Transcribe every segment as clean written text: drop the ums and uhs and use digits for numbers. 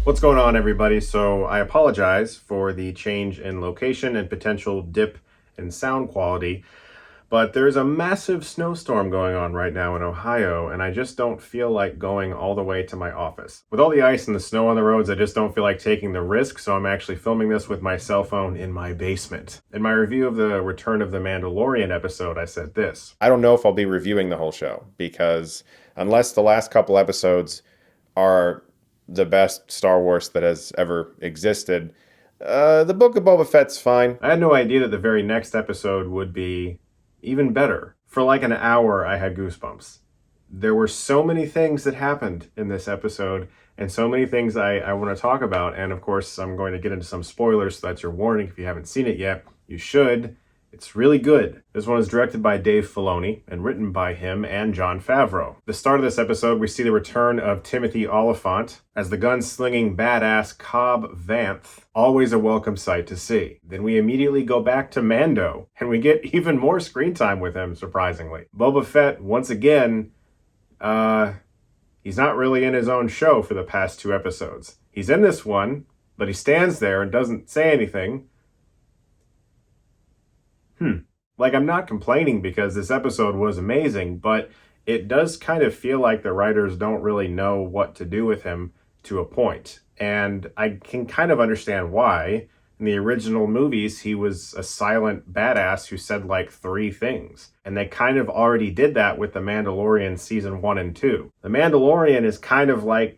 What's going on, everybody? So I apologize for the change in location and potential dip in sound quality, but there's a massive snowstorm going on right now in Ohio, and I just don't feel like going all the way to my office. With all the ice and the snow on the roads, I just don't feel like taking the risk, so I'm actually filming this with my cell phone in my basement. In my review of the Return of the Mandalorian episode, I said this. I don't know if I'll be reviewing the whole show, because unless the last couple episodes are the best Star Wars that has ever existed, the Book of Boba Fett's fine. I had no idea that the very next episode would be even better. For like an hour, I had goosebumps. There were so many things that happened in this episode, and so many things I want to talk about. And of course, I'm going to get into some spoilers, so that's your warning. If you haven't seen it yet, you should. It's really good. This one is directed by Dave Filoni and written by him and Jon Favreau. The start of this episode, we see the return of Timothy Oliphant as the gun-slinging badass Cobb Vanth. Always a welcome sight to see. Then we immediately go back to Mando, and we get even more screen time with him, surprisingly. Boba Fett, once again, he's not really in his own show for the past two episodes. He's in this one, but he stands there and doesn't say anything. Like, I'm not complaining because this episode was amazing, but it does kind of feel like the writers don't really know what to do with him to a point. And I can kind of understand why. In the original movies, he was a silent badass who said like 3 things. And they kind of already did that with The Mandalorian season 1 and 2. The Mandalorian is kind of like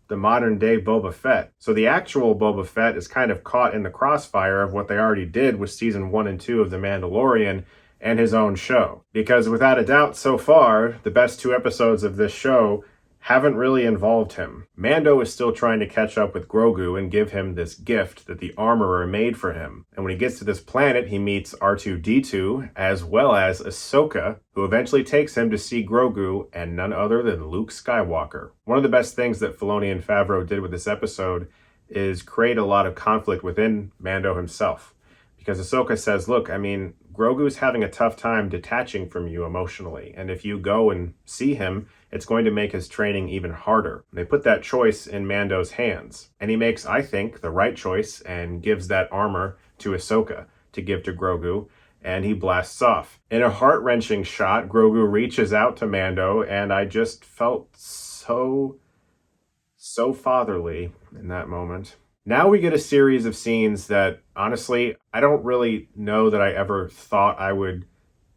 the modern day Boba Fett. So the actual Boba Fett is kind of caught in the crossfire of what they already did with season 1 and 2 of The Mandalorian and his own show. Because without a doubt, so far, the best 2 episodes of this show haven't really involved him. Mando is still trying to catch up with Grogu and give him this gift that the armorer made for him. And when he gets to this planet, he meets R2-D2 as well as Ahsoka, who eventually takes him to see Grogu and none other than Luke Skywalker. One of the best things that Filoni and Favreau did with this episode is create a lot of conflict within Mando himself. Because Ahsoka says, look, I mean, Grogu's having a tough time detaching from you emotionally, and if you go and see him, it's going to make his training even harder. They put that choice in Mando's hands, and he makes, I think, the right choice and gives that armor to Ahsoka to give to Grogu, and he blasts off. In a heart-wrenching shot, Grogu reaches out to Mando, and I just felt so fatherly in that moment. Now we get a series of scenes that, honestly, I don't really know that I ever thought I would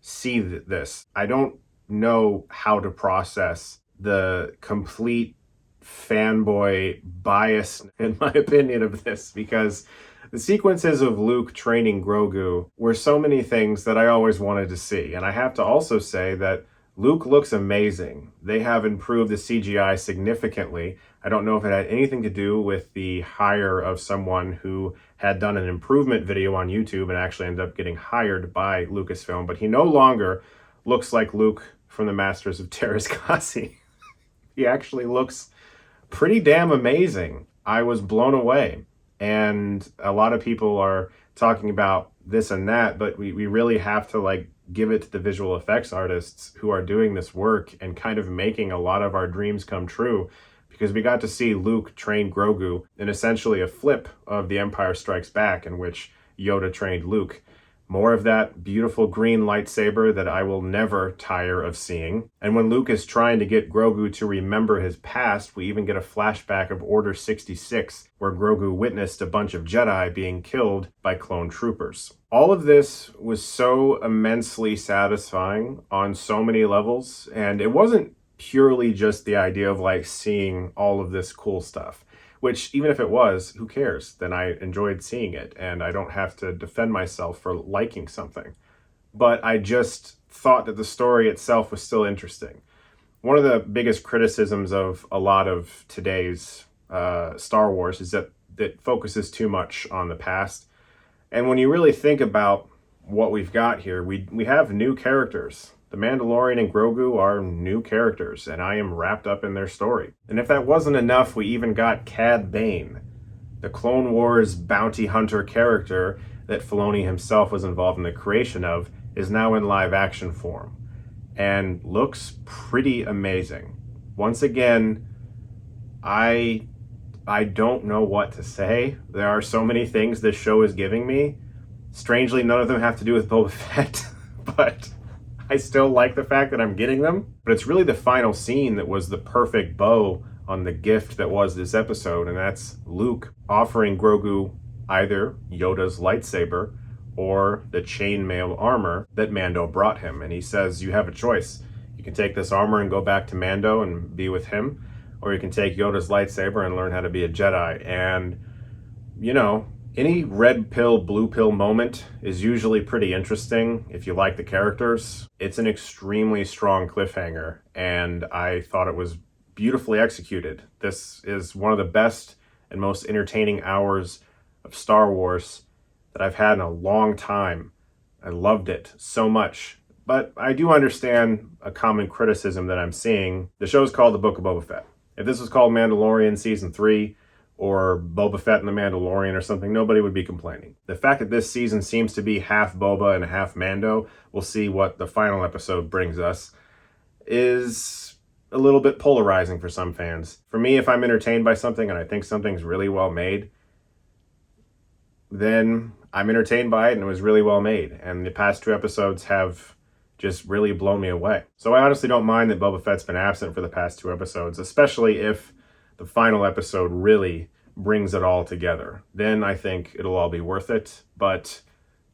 see this. I don't know how to process the complete fanboy bias, in my opinion, of this, because the sequences of Luke training Grogu were so many things that I always wanted to see. And I have to also say that Luke looks amazing. They have improved the CGI significantly. I don't know if it had anything to do with the hire of someone who had done an improvement video on YouTube and actually ended up getting hired by Lucasfilm, but he no longer looks like Luke from the Masters of Terrascasi. He actually looks pretty damn amazing. I was blown away. And a lot of people are talking about this and that, but we really have to give it to the visual effects artists who are doing this work and kind of making a lot of our dreams come true, because we got to see Luke train Grogu in essentially a flip of The Empire Strikes Back, in which Yoda trained Luke. More of that beautiful green lightsaber that I will never tire of seeing. And when Luke is trying to get Grogu to remember his past, we even get a flashback of Order 66, where Grogu witnessed a bunch of Jedi being killed by clone troopers. All of this was so immensely satisfying on so many levels, and it wasn't purely just the idea of seeing all of this cool stuff. Which, even if it was, who cares? Then I enjoyed seeing it, and I don't have to defend myself for liking something. But I just thought that the story itself was still interesting. One of the biggest criticisms of a lot of today's Star Wars is that it focuses too much on the past. And when you really think about what we've got here, we have new characters. The Mandalorian and Grogu are new characters, and I am wrapped up in their story. And if that wasn't enough, we even got Cad Bane, the Clone Wars bounty hunter character that Filoni himself was involved in the creation of, is now in live action form, and looks pretty amazing. Once again, I I don't know what to say. There are so many things this show is giving me. Strangely, none of them have to do with Boba Fett, but I still like the fact that I'm getting them. But it's really the final scene that was the perfect bow on the gift that was this episode, and that's Luke offering Grogu either Yoda's lightsaber or the chainmail armor that Mando brought him. And he says, you have a choice. You can take this armor and go back to Mando and be with him, or you can take Yoda's lightsaber and learn how to be a Jedi. And, you know, any red pill, blue pill moment is usually pretty interesting if you like the characters. It's an extremely strong cliffhanger, and I thought it was beautifully executed. This is one of the best and most entertaining hours of Star Wars that I've had in a long time. I loved it so much. But I do understand a common criticism that I'm seeing. The show's called The Book of Boba Fett. If this was called Mandalorian Season 3 or Boba Fett and the Mandalorian or something, nobody would be complaining. The fact that this season seems to be half Boba and half Mando, we'll see what the final episode brings us, is a little bit polarizing for some fans. For me, if I'm entertained by something and I think something's really well made, then I'm entertained by it and it was really well made. And the past 2 episodes have just really blown me away. So I honestly don't mind that Boba Fett's been absent for the past 2 episodes, especially if the final episode really brings it all together. Then I think it'll all be worth it. But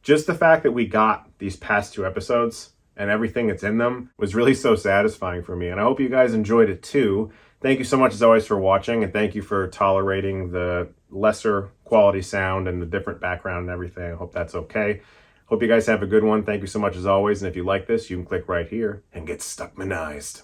just the fact that we got these past 2 episodes and everything that's in them was really so satisfying for me. And I hope you guys enjoyed it too. Thank you so much as always for watching, and thank you for tolerating the lesser quality sound and the different background and everything. I hope that's okay. Hope you guys have a good one. Thank you so much as always. And if you like this, you can click right here and get Stuckmanized.